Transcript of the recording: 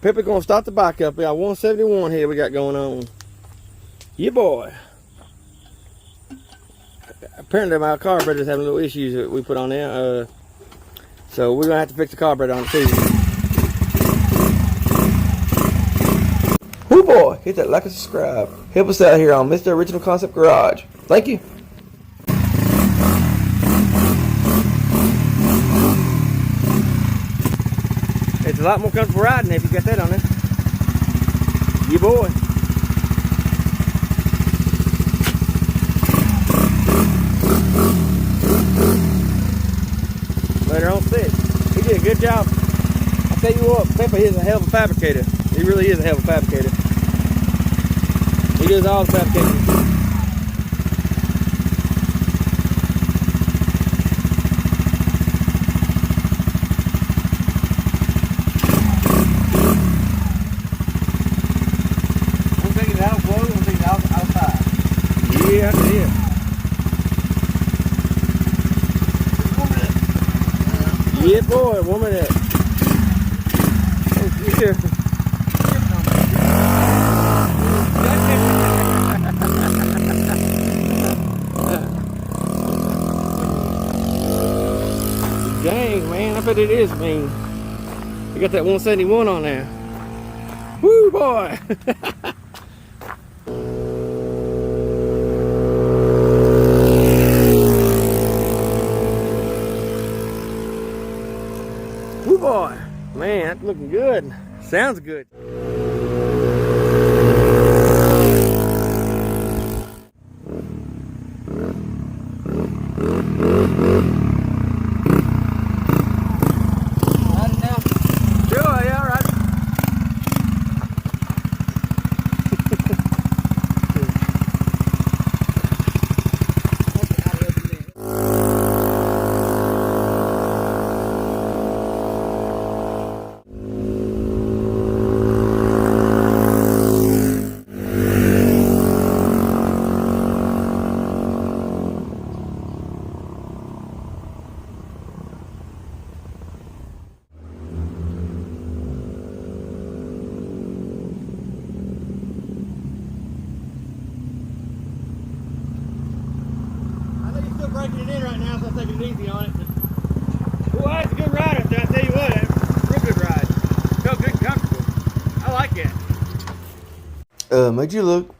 Pippa gonna start the bike up. We got 171 here we got going on. Yeah, boy. Apparently my carburetor's having little issues that we put on there. So we're gonna have to fix the carburetor on it too. Woo boy, hit that like and subscribe. Help us out here on Mr. Original Concept Garage. Thank you. It's a lot more comfortable riding if you got that on it. Yeah, boy. Later on sit. He did a good job. I tell you what, Peppa is a hell of a fabricator. He really is a hell of a fabricator. He does all the fabricating. Yeah, I can hear. Yeah, boy, woman that. Oh, yeah. Dang, man, I bet it is mean. You got that 171 on there. Woo, boy. Woo, boy. Man, that's looking good. Sounds good. Sure, yeah, all right. Breaking it in right now, so I'm taking it easy on it. Well, that's a good ride up there, I tell you what, that's a real good ride. Felt good and comfortable. I like it. Made you look